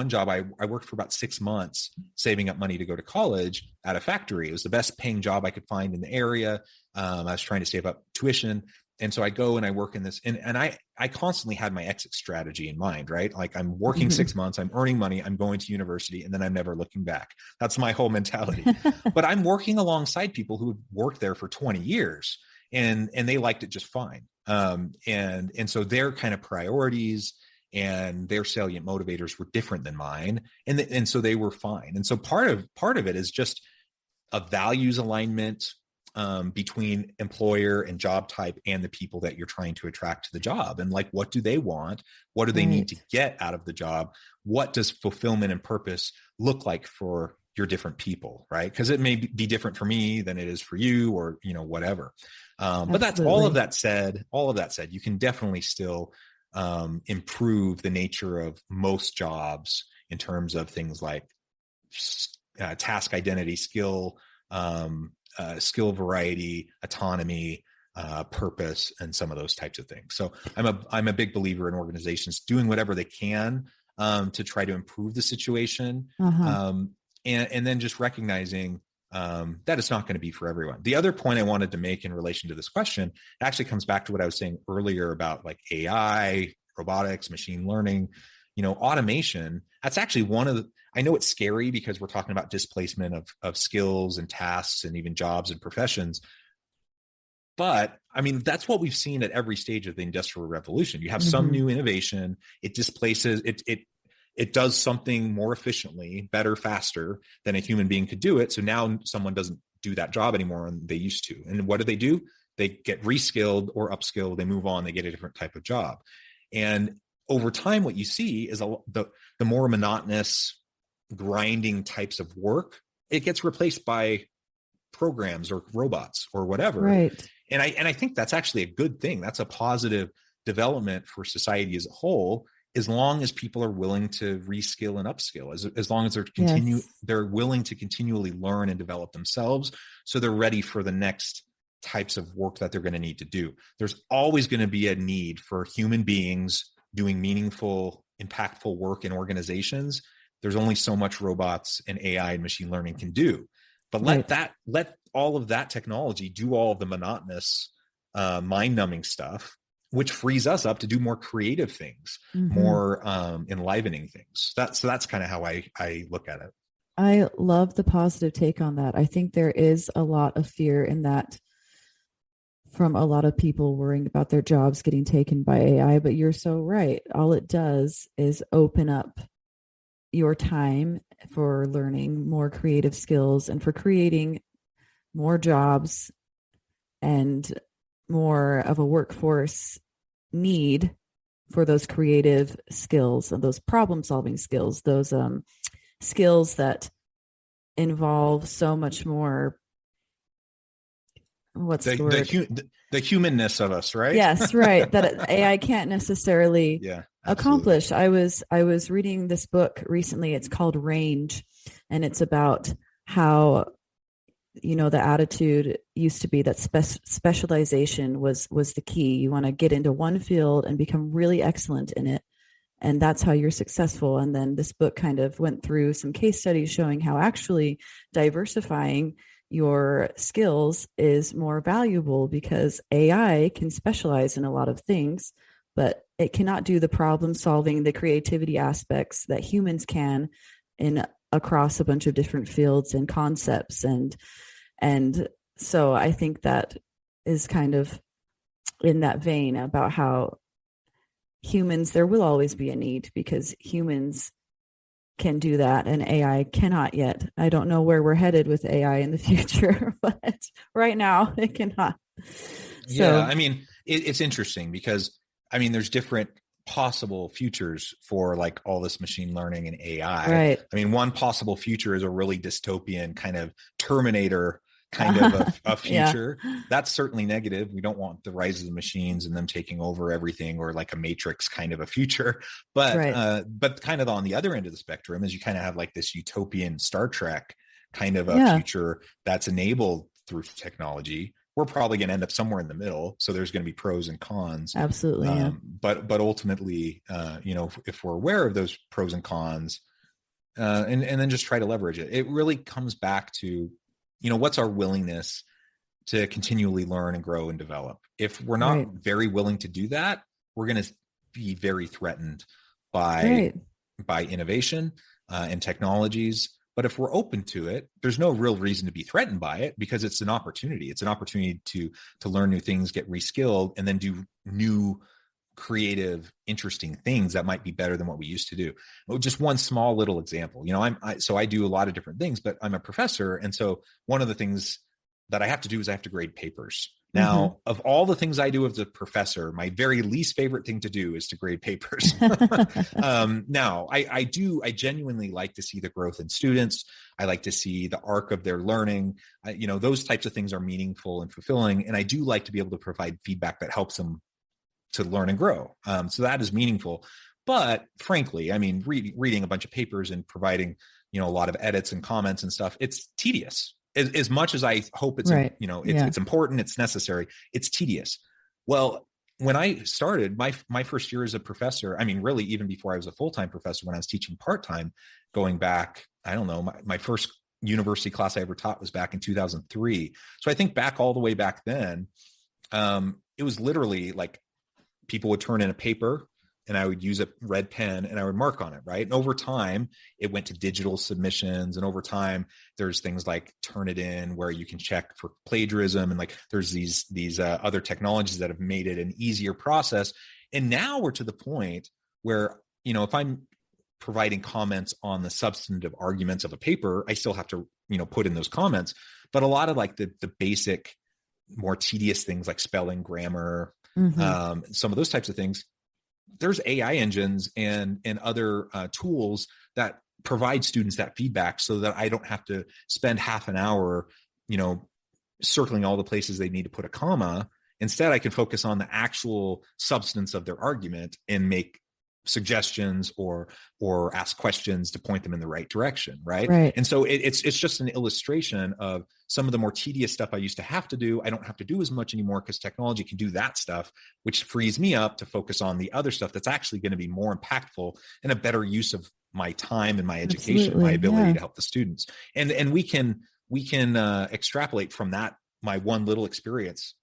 job. I worked for about 6 months saving up money to go to college at a factory. It was the best paying job I could find in the area. I was trying to save up tuition. And so I go and I work in this, and I constantly had my exit strategy in mind, right? Like I'm working 6 months, I'm earning money, I'm going to university, and then I'm never looking back. That's my whole mentality. But I'm working alongside people who worked there for 20 years. And they liked it just fine. And so their kind of priorities and their salient motivators were different than mine. And so they were fine. And so part of it is just a values alignment between employer and job type and the people that you're trying to attract to the job. And like, what do they want? What do they need to get out of the job? What does fulfillment and purpose look like for your different people, right? Because it may be different for me than it is for you, or, whatever. But that's all of that said, you can definitely still improve the nature of most jobs in terms of things like task identity, skill variety, autonomy, purpose, and some of those types of things. So I'm a big believer in organizations doing whatever they can to try to improve the situation. And then just recognizing that it's not going to be for everyone. The other point I wanted to make in relation to this question actually comes back to what I was saying earlier about like AI, robotics, machine learning, automation. That's actually I know it's scary because we're talking about displacement of skills and tasks and even jobs and professions. But I mean, that's what we've seen at every stage of the Industrial Revolution. You have some new innovation, it displaces, it does something more efficiently, better, faster than a human being could do it. So now someone doesn't do that job anymore and they used to. And what do? They get reskilled or upskilled. They move on, they get a different type of job. And over time, what you see is the more monotonous, grinding types of work, it gets replaced by programs or robots or whatever. Right. And I think that's actually a good thing. That's a positive development for society as a whole, as long as people are willing to reskill and upskill, as long as they're willing to continually learn and develop themselves, so they're ready for the next types of work that they're going to need to do. There's always going to be a need for human beings doing meaningful, impactful work in organizations. There's only so much robots and AI and machine learning can do. But let all of that technology do all of the monotonous, mind-numbing stuff, which frees us up to do more creative things, more enlivening things. So that's kind of how I look at it. I love the positive take on that. I think there is a lot of fear in that from a lot of people worrying about their jobs getting taken by AI, but you're so right. All it does is open up your time for learning more creative skills and for creating more jobs and more of a workforce need for those creative skills and those problem solving skills, those skills that involve so much more. What's the word? The humanness of us, right? Yes, right. That AI can't necessarily accomplish. I was reading this book recently. It's called Range, and it's about how the attitude used to be that specialization was the key. You want to get into one field and become really excellent in it, and that's how you're successful. And then this book kind of went through some case studies showing how actually diversifying your skills is more valuable, because AI can specialize in a lot of things, but it cannot do the problem solving, the creativity aspects that humans can across a bunch of different fields and concepts. And so I think that is kind of in that vein about how humans, there will always be a need, because humans can do that and AI cannot yet. I don't know where we're headed with AI in the future, but right now it cannot. Yeah, I mean, it's interesting because there's different possible futures for like all this machine learning and AI. Right. I mean, one possible future is a really dystopian kind of Terminator kind of a future. That's certainly negative. We don't want the rise of the machines and them taking over everything, or like a Matrix kind of a future. But but kind of on the other end of the spectrum is you kind of have like this utopian Star Trek kind of a future that's enabled through technology. we're probably going to end up somewhere in the middle. So there's going to be pros and cons. Absolutely. Yeah. But ultimately, if we're aware of those pros and cons, and then just try to leverage it, it really comes back to, what's our willingness to continually learn and grow and develop. If we're not very willing to do that, we're going to be very threatened by innovation and technologies. But if we're open to it, there's no real reason to be threatened by it, because it's an opportunity. It's an opportunity to learn new things, get reskilled, and then do new, creative, interesting things that might be better than what we used to do. Just one small little example. So I do a lot of different things, but I'm a professor. And so one of the things that I have to do is I have to grade papers. Now, of all the things I do as a professor, my very least favorite thing to do is to grade papers. Now, I genuinely like to see the growth in students. I like to see the arc of their learning. Those types of things are meaningful and fulfilling. And I do like to be able to provide feedback that helps them to learn and grow. So that is meaningful. But frankly, reading a bunch of papers and providing, a lot of edits and comments and stuff, it's tedious. As much as I hope it's, it's important, it's necessary, it's tedious. Well, when I started my first year as a professor, really even before I was a full-time professor, when I was teaching part-time, going back, I don't know, my first university class I ever taught was back in 2003. So I think back all the way back then, it was literally like people would turn in a paper and I would use a red pen and I would mark on it, right? And over time, it went to digital submissions. And over time, there's things like Turnitin where you can check for plagiarism. And like there's these other technologies that have made it an easier process. And now we're to the point where, if I'm providing comments on the substantive arguments of a paper, I still have to, put in those comments. But a lot of like the basic, more tedious things like spelling, grammar, some of those types of things, there's AI engines and other tools that provide students that feedback so that I don't have to spend half an hour, circling all the places they need to put a comma. Instead, I can focus on the actual substance of their argument and make suggestions or ask questions to point them in the right direction. Right. And so it's just an illustration of some of the more tedious stuff I used to have to do. I don't have to do as much anymore because technology can do that stuff, which frees me up to focus on the other stuff that's actually going to be more impactful and a better use of my time and my education, my ability to help the students. And we can extrapolate from that, my one little experience,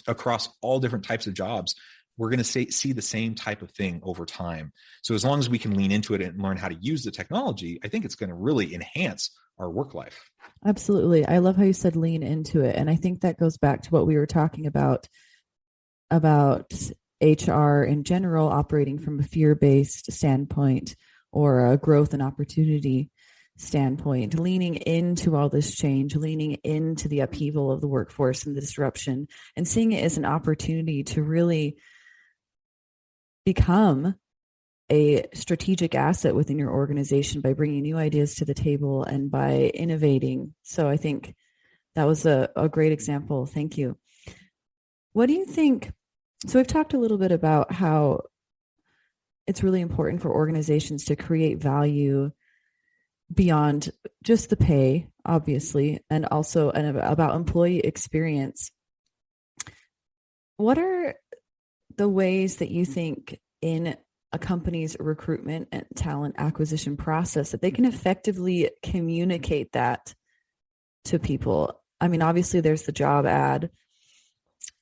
across all different types of jobs. We're going to see the same type of thing over time. So as long as we can lean into it and learn how to use the technology, I think it's going to really enhance our work life. Absolutely. I love how you said lean into it. And I think that goes back to what we were talking about HR in general, operating from a fear-based standpoint or a growth and opportunity standpoint, leaning into all this change, leaning into the upheaval of the workforce and the disruption, and seeing it as an opportunity to really become a strategic asset within your organization by bringing new ideas to the table and by innovating. So I think that was a great example. Thank you. What do you think? So we've talked a little bit about how it's really important for organizations to create value beyond just the pay, obviously, and also about employee experience. What are the ways that you think in a company's recruitment and talent acquisition process that they can effectively communicate that to people? Obviously there's the job ad,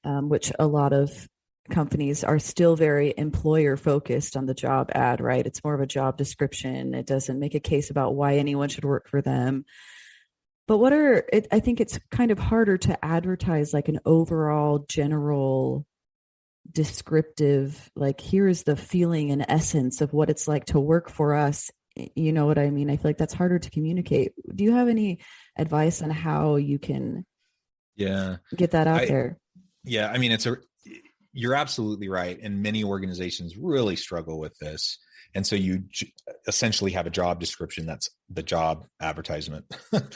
which a lot of companies are still very employer focused on the job ad, right? It's more of a job description. It doesn't make a case about why anyone should work for them. But I think it's kind of harder to advertise like an overall general descriptive, like here is the feeling and essence of what it's like to work for us. You know what I mean? I feel like that's harder to communicate. Do you have any advice on how you can get that out there? Yeah, you're absolutely right. And many organizations really struggle with this. And so you essentially have a job description that's the job advertisement,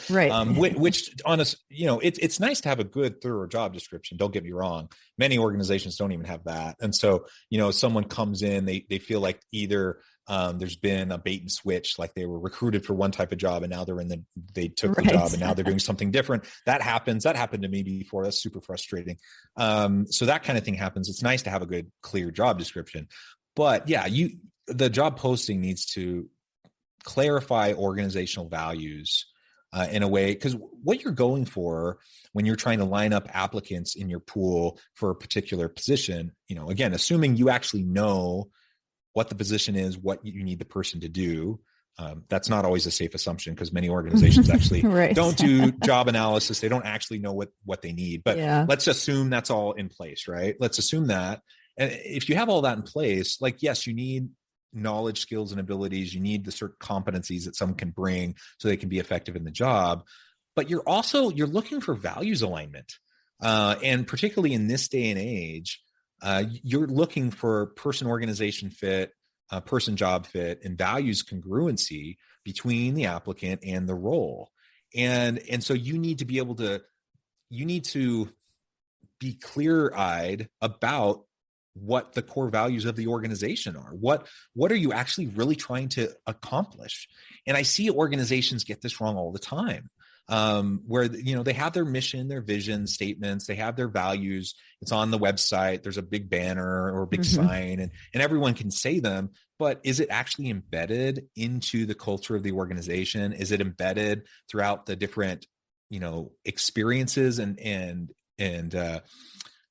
right? Which honest, it's nice to have a good, thorough job description. Don't get me wrong. Many organizations don't even have that. And so, someone comes in, they feel like either There's been a bait and switch, like they were recruited for one type of job and now they took the Right. job and now they're doing something different. That happens. That happened to me before. That's super frustrating. So that kind of thing happens. It's nice to have a good, clear job description, but yeah, the job posting needs to clarify organizational values in a way, because what you're going for when you're trying to line up applicants in your pool for a particular position, again, assuming you actually know what the position is, what you need the person to do. That's not always a safe assumption, because many organizations actually Right. don't do job analysis. They don't actually know what they need, but let's assume that's all in place, right? Let's assume that. And if you have all that in place, like, yes, you need knowledge, skills, and abilities. You need the certain competencies that someone can bring so they can be effective in the job. But you're looking for values alignment. And particularly in this day and age, you're looking for person-organization fit, person-job fit, and values congruency between the applicant and the role. And so you need to be clear-eyed about what the core values of the organization are. What are you actually really trying to accomplish? And I see organizations get this wrong all the time, where, they have their mission, their vision statements, they have their values. It's on the website. There's a big banner or a big sign, and everyone can say them, but is it actually embedded into the culture of the organization? Is it embedded throughout the different, experiences and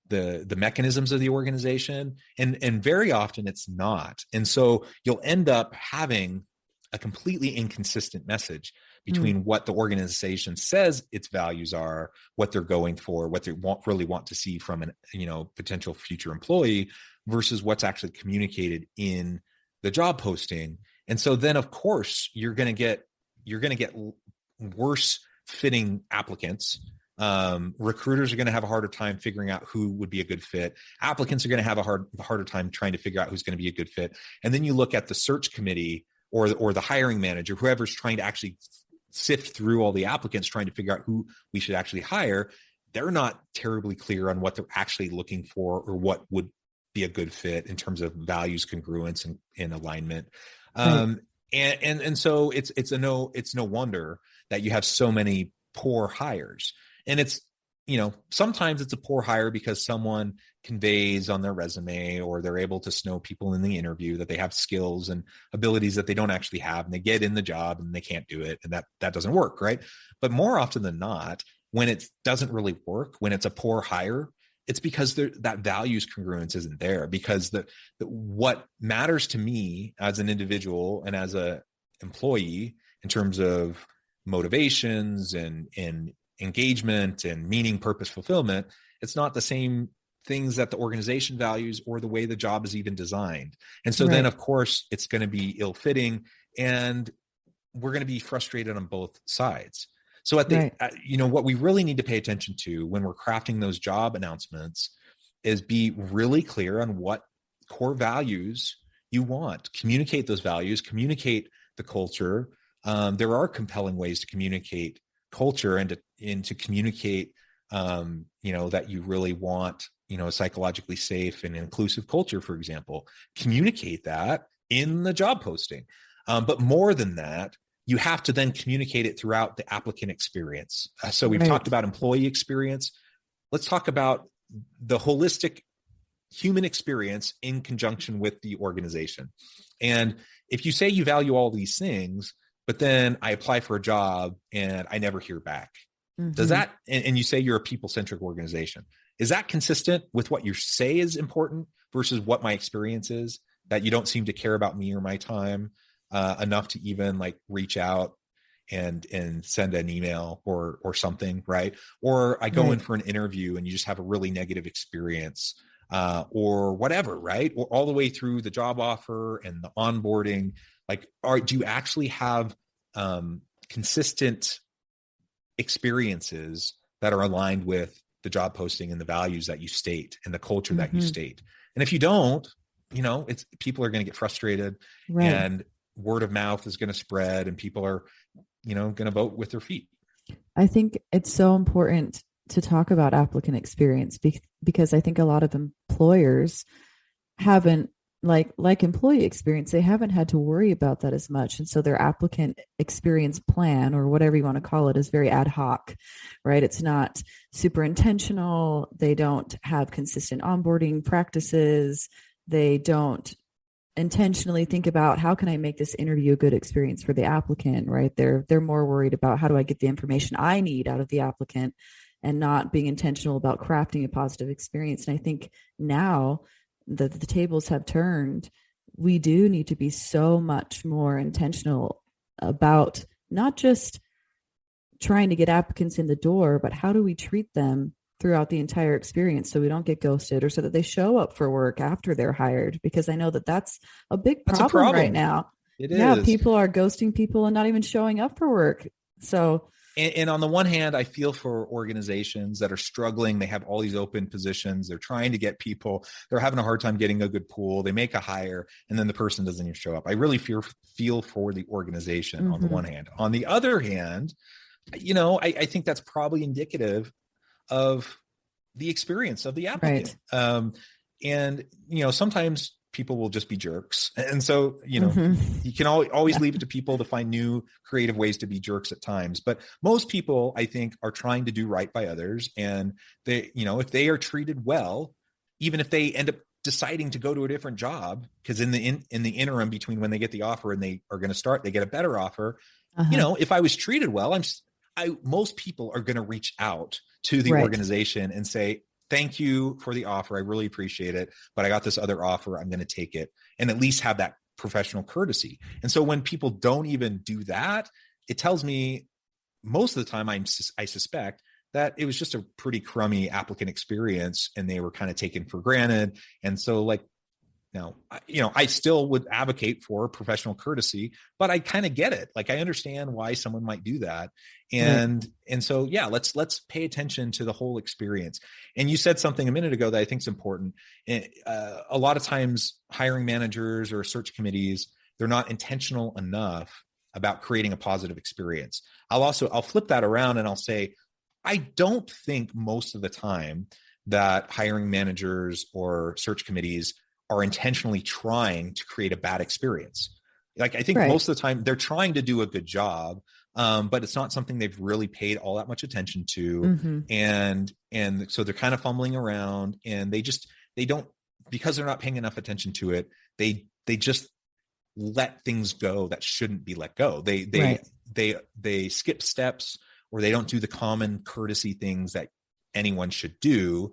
the mechanisms of the organization? And very often it's not. And so you'll end up having a completely inconsistent message between what the organization says its values are, what they're going for, what they really want to see from an potential future employee, versus what's actually communicated in the job posting. And so then, of course, you're going to get worse fitting applicants. Recruiters are going to have a harder time figuring out who would be a good fit. Applicants are going to have a harder time trying to figure out who's going to be a good fit. And then you look at the search committee or the hiring manager, whoever's trying to actually sift through all the applicants, trying to figure out who we should actually hire. They're not terribly clear on what they're actually looking for or what would be a good fit in terms of values, congruence, and alignment. Right. And so it's no wonder that you have so many poor hires. And it's, sometimes it's a poor hire because someone conveys on their resume, or they're able to snow people in the interview that they have skills and abilities that they don't actually have, and they get in the job and they can't do it. And that doesn't work. Right. But more often than not, when it doesn't really work, when it's a poor hire, it's because that values congruence isn't there, because what matters to me as an individual and as a employee in terms of motivations and engagement and meaning, purpose, fulfillment, it's not the same things that the organization values or the way the job is even designed. And so then, of course, it's going to be ill-fitting, and we're going to be frustrated on both sides. So what we really need to pay attention to when we're crafting those job announcements is be really clear on what core values you want. Communicate those values, communicate the culture. There are compelling ways to communicate culture and to communicate, that you really want, a psychologically safe and inclusive culture, for example. Communicate that in the job posting. But more than that, you have to then communicate it throughout the applicant experience. So we've talked about employee experience. Let's talk about the holistic human experience in conjunction with the organization. And if you say you value all these things, but then I apply for a job and I never hear back, does that, and you say you're a people-centric organization, is that consistent with what you say is important versus what my experience is, that you don't seem to care about me or my time enough to even like reach out and send an email or something, right? Or I go in for an interview and you just have a really negative experience, or whatever, right? Or all the way through the job offer and the onboarding. Like, do you actually have consistent experiences that are aligned with the job posting and the values that you state and the culture that you state? And if you don't, people are going to get frustrated, and word of mouth is going to spread, and people are, going to vote with their feet. I think it's so important to talk about applicant experience because I think a lot of employers haven't like employee experience, they haven't had to worry about that as much. And so their applicant experience plan, or whatever you want to call it, is very ad hoc, right? It's not super intentional. They don't have consistent onboarding practices. They don't intentionally think about, how can I make this interview a good experience for the applicant, right? They're more worried about, how do I get the information I need out of the applicant, and not being intentional about crafting a positive experience. And I think now that the tables have turned, we do need to be so much more intentional about not just trying to get applicants in the door, but how do we treat them throughout the entire experience, so we don't get ghosted, or so that they show up for work after they're hired. Because I know that that's a big problem right now. It Yeah, is. people are ghosting people and not even showing up for work. So and on the one hand, I feel for organizations that are struggling. They have all these open positions. They're trying to get people. They're having a hard time getting a good pool. They make a hire, and then the person doesn't even show up. I really feel for the organization on the one hand. On the other hand, I think that's probably indicative of the experience of the applicant. Right. And, sometimes people will just be jerks. And so, you can always leave it to people to find new creative ways to be jerks at times. But most people, I think, are trying to do right by others. And they, if they are treated well, even if they end up deciding to go to a different job, because in the interim between when they get the offer and they are going to start, they get a better offer. If I was treated well, most people are going to reach out to the organization and say, thank you for the offer. I really appreciate it, but I got this other offer. I'm going to take it, and at least have that professional courtesy. And so when people don't even do that, it tells me most of the time, I suspect that it was just a pretty crummy applicant experience, and they were kind of taken for granted. And so I still would advocate for professional courtesy, but I kind of get it. Like, I understand why someone might do that. And so, yeah, let's pay attention to the whole experience. And you said something a minute ago that I think is important. A lot of times hiring managers or search committees, they're not intentional enough about creating a positive experience. I'll flip that around and I'll say, I don't think most of the time that hiring managers or search committees are intentionally trying to create a bad experience. Like, I think most of the time they're trying to do a good job, but it's not something they've really paid all that much attention to. And so they're kind of fumbling around, and they don't, because they're not paying enough attention to it, they just let things go that shouldn't be let go. They skip steps, or they don't do the common courtesy things that anyone should do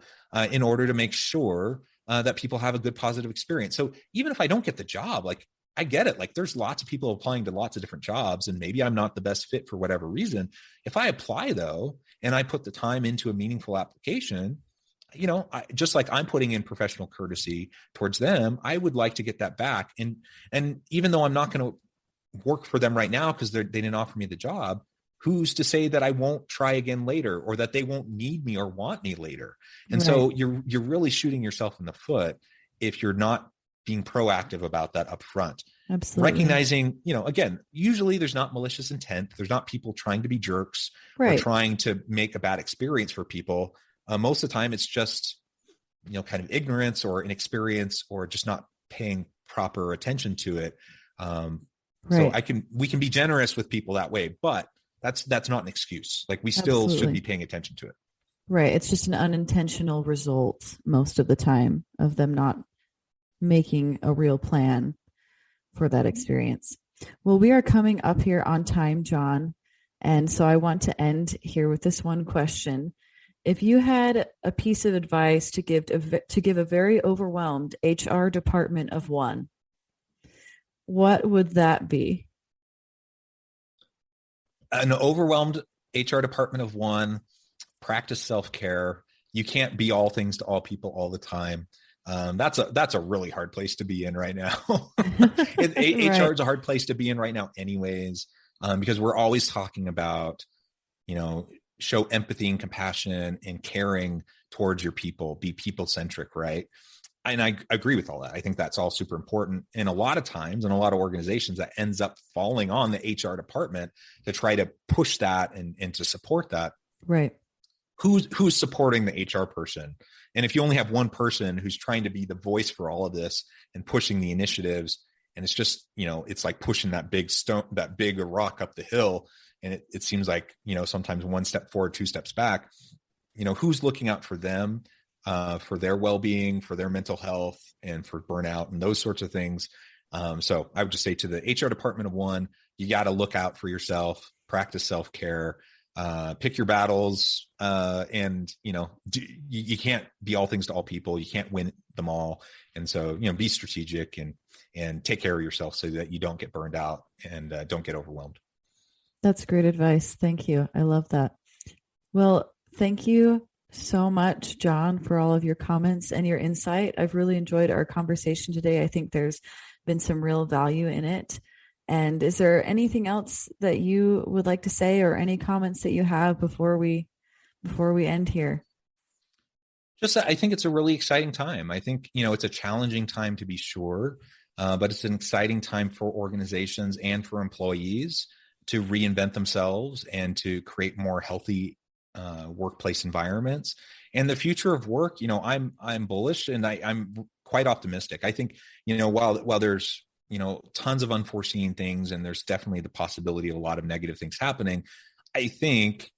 in order to make sure that people have a good positive experience. So even if I don't get the job, like, I get it. Like, there's lots of people applying to lots of different jobs, and maybe I'm not the best fit for whatever reason. If I apply though, and I put the time into a meaningful application, just like I'm putting in professional courtesy towards them, I would like to get that back. And even though I'm not going to work for them right now because they didn't offer me the job, who's to say that I won't try again later, or that they won't need me or want me later? And so you're really shooting yourself in the foot if you're not being proactive about that up front. Absolutely. Recognizing, again, usually there's not malicious intent. There's not people trying to be jerks or trying to make a bad experience for people. Most of the time it's just, kind of ignorance or inexperience, or just not paying proper attention to it. So we can be generous with people that way, but that's not an excuse. Like, we still should be paying attention to it. Right. It's just an unintentional result most of the time of them not making a real plan for that experience. Well, we are coming up here on time, John. And so I want to end here with this one question. If you had a piece of advice to give a very overwhelmed HR department of one, what would that be? An overwhelmed HR department of one, practice self-care. You can't be all things to all people all the time. That's a really hard place to be in right now. HR is a hard place to be in right now anyways, because we're always talking about, show empathy and compassion and caring towards your people, be people-centric, right? And I agree with all that. I think that's all super important. And a lot of times in a lot of organizations, that ends up falling on the HR department to try to push that and to support that. Right. who's supporting the HR person. And if you only have one person who's trying to be the voice for all of this and pushing the initiatives, and it's just, it's like pushing that big rock up the hill. And it seems like, sometimes one step forward, two steps back, who's looking out for them, for their well-being, for their mental health, and for burnout and those sorts of things. So I would just say to the HR department of one, you got to look out for yourself, practice self-care, pick your battles, and you can't be all things to all people. You can't win them all. And so, be strategic and take care of yourself so that you don't get burned out and don't get overwhelmed. That's great advice. Thank you. I love that. Well, thank you so much, John, for all of your comments and your insight. I've really enjoyed our conversation today. I think there's been some real value in it. And is there anything else that you would like to say, or any comments that you have before we end here? Just, I think it's a really exciting time. I think, it's a challenging time to be sure, but it's an exciting time for organizations and for employees to reinvent themselves and to create more healthy workplace environments. And the future of work, I'm bullish, and I'm quite optimistic. I think, while there's, tons of unforeseen things, and there's definitely the possibility of a lot of negative things happening, I think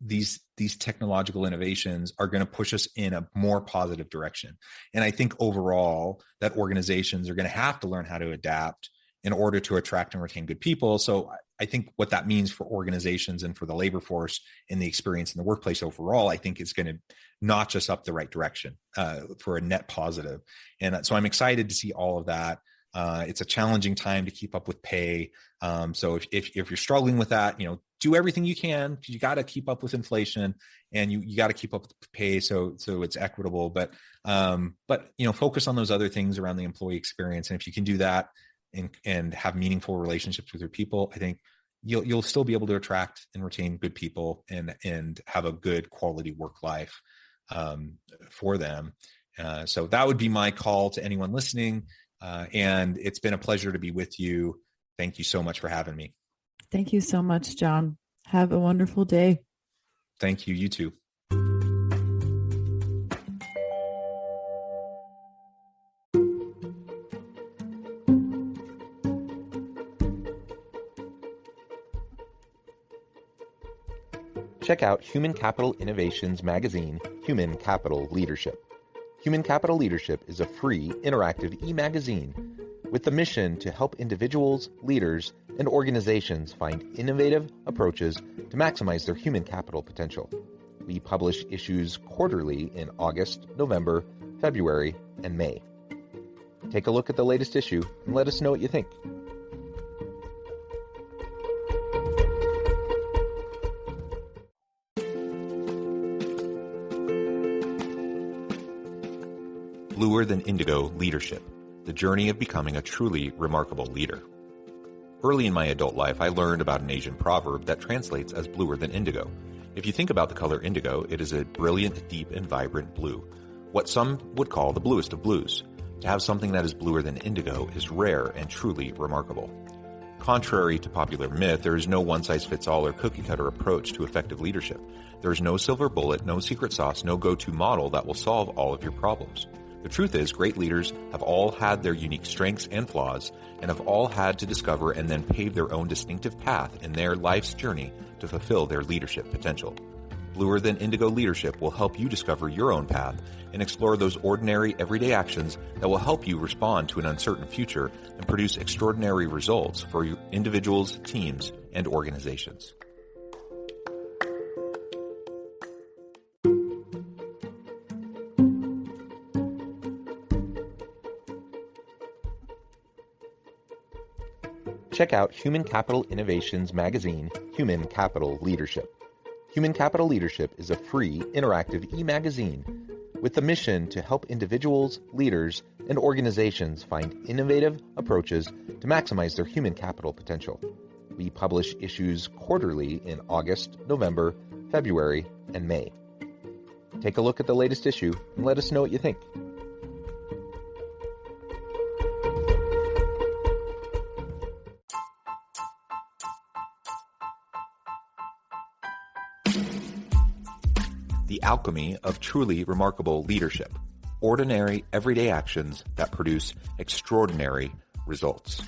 these technological innovations are going to push us in a more positive direction. And I think overall that organizations are going to have to learn how to adapt in order to attract and retain good people. So I think what that means for organizations and for the labor force and the experience in the workplace overall, I think is going to notch us up the right direction for a net positive. And so I'm excited to see all of that. It's a challenging time to keep up with pay. So if you're struggling with that, do everything you can, because you got to keep up with inflation, and you got to keep up with pay so it's equitable. But focus on those other things around the employee experience. And if you can do that and have meaningful relationships with your people, I think you'll still be able to attract and retain good people and have a good quality work life for them. So that would be my call to anyone listening. And it's been a pleasure to be with you. Thank you so much for having me. Thank you so much, John. Have a wonderful day. Thank you. You too. Check out Human Capital Innovations magazine, Human Capital Leadership. Human Capital Leadership is a free, interactive e-magazine with the mission to help individuals, leaders, and organizations find innovative approaches to maximize their human capital potential. We publish issues quarterly in August, November, February, and May. Take a look at the latest issue and let us know what you think. Bluer Than Indigo Leadership, the journey of becoming a truly remarkable leader. Early in my adult life, I learned about an Asian proverb that translates as bluer than indigo. If you think about the color indigo, it is a brilliant, deep, and vibrant blue, what some would call the bluest of blues. To have something that is bluer than indigo is rare and truly remarkable. Contrary to popular myth, there is no one-size-fits-all or cookie-cutter approach to effective leadership. There is no silver bullet, no secret sauce, no go-to model that will solve all of your problems. The truth is, great leaders have all had their unique strengths and flaws, and have all had to discover and then pave their own distinctive path in their life's journey to fulfill their leadership potential. Bluer Than Indigo Leadership will help you discover your own path and explore those ordinary, everyday actions that will help you respond to an uncertain future and produce extraordinary results for your individuals, teams, and organizations. Check out Human Capital Innovations magazine, Human Capital Leadership. Human Capital Leadership is a free, interactive e-magazine with the mission to help individuals, leaders, and organizations find innovative approaches to maximize their human capital potential. We publish issues quarterly in August, November, February, and May. Take a look at the latest issue and let us know what you think. The alchemy of truly remarkable leadership. Ordinary, everyday actions that produce extraordinary results.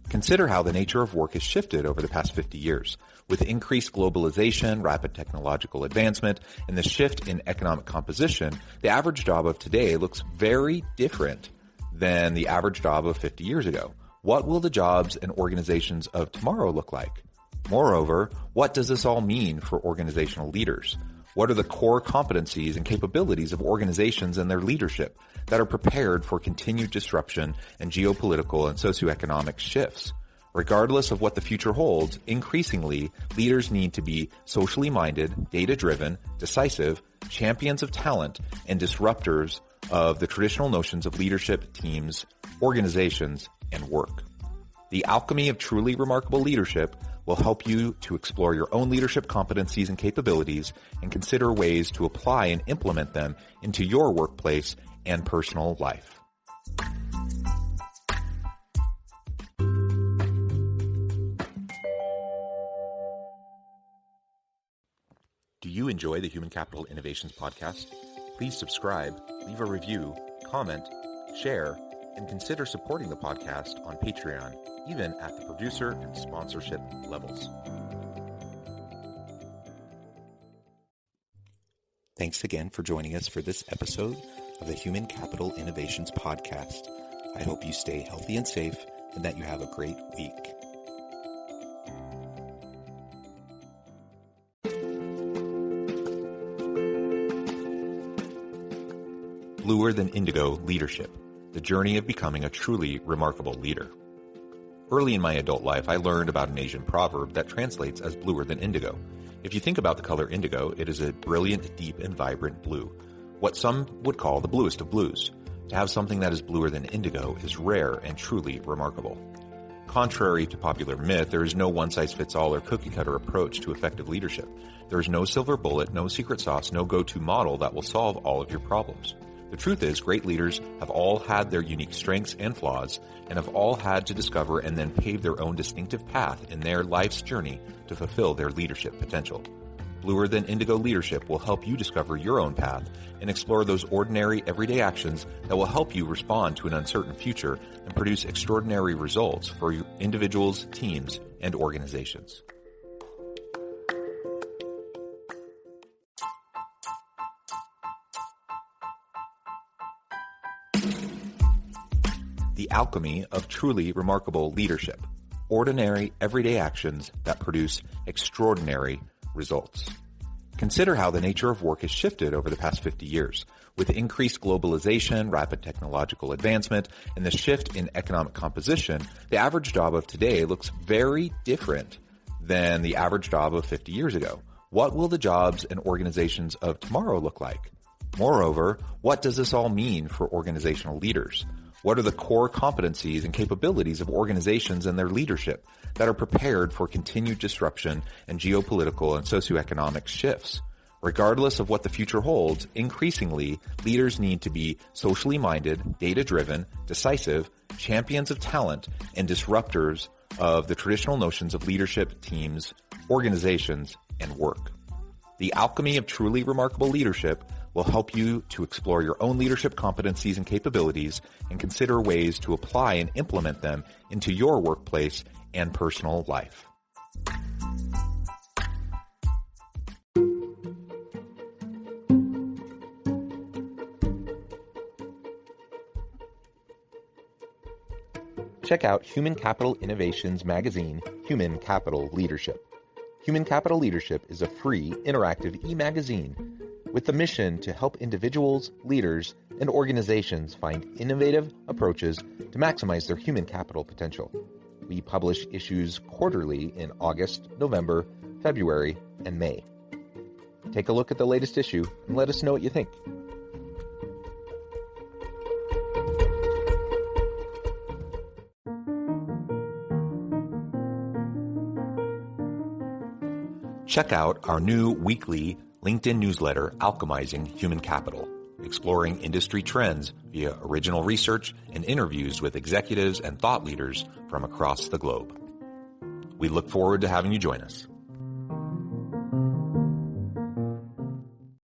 Consider how the nature of work has shifted over the past 50 years. With increased globalization, rapid technological advancement, and the shift in economic composition, the average job of today looks very different than the average job of 50 years ago. What will the jobs and organizations of tomorrow look like? Moreover, what does this all mean for organizational leaders? What are the core competencies and capabilities of organizations and their leadership that are prepared for continued disruption and geopolitical and socioeconomic shifts? Regardless of what the future holds, increasingly, leaders need to be socially minded, data-driven, decisive, champions of talent, and disruptors of the traditional notions of leadership, teams, organizations, and work. The alchemy of truly remarkable leadership will help you to explore your own leadership competencies and capabilities and consider ways to apply and implement them into your workplace and personal life. Do you enjoy the Human Capital Innovations podcast? Please subscribe, leave a review, comment, share, and consider supporting the podcast on Patreon, even at the producer and sponsorship levels. Thanks again for joining us for this episode of the Human Capital Innovations podcast. I hope you stay healthy and safe and that you have a great week. Bluer than indigo leadership. The journey of becoming a truly remarkable leader. Early in my adult life, I learned about an Asian proverb that translates as bluer than indigo. If you think about the color indigo, it is a brilliant, deep, and vibrant blue, what some would call the bluest of blues. To have something that is bluer than indigo is rare and truly remarkable. Contrary to popular myth, there is no one-size-fits-all or cookie-cutter approach to effective leadership. There is no silver bullet, no secret sauce, no go-to model that will solve all of your problems. The truth is, great leaders have all had their unique strengths and flaws, and have all had to discover and then pave their own distinctive path in their life's journey to fulfill their leadership potential. Bluer than indigo leadership will help you discover your own path and explore those ordinary, everyday actions that will help you respond to an uncertain future and produce extraordinary results for individuals, teams, and organizations. The alchemy of truly remarkable leadership. Ordinary, everyday actions that produce extraordinary results. Consider how the nature of work has shifted over the past 50 years. With increased globalization, rapid technological advancement, and the shift in economic composition, the average job of today looks very different than the average job of 50 years ago. What will the jobs and organizations of tomorrow look like? Moreover, what does this all mean for organizational leaders? What are the core competencies and capabilities of organizations and their leadership that are prepared for continued disruption and geopolitical and socioeconomic shifts? Regardless of what the future holds, increasingly, leaders need to be socially minded, data-driven, decisive, champions of talent, and disruptors of the traditional notions of leadership, teams, organizations, and work. The alchemy of truly remarkable leadership will help you to explore your own leadership competencies and capabilities and consider ways to apply and implement them into your workplace and personal life. Check out Human Capital Innovations magazine, Human Capital Leadership. Human Capital Leadership is a free, interactive e-magazine with the mission to help individuals, leaders, and organizations find innovative approaches to maximize their human capital potential. We publish issues quarterly in August, November, February, and May. Take a look at the latest issue and let us know what you think. Check out our new weekly LinkedIn newsletter, Alchemizing Human Capital, exploring industry trends via original research and interviews with executives and thought leaders from across the globe. We look forward to having you join us.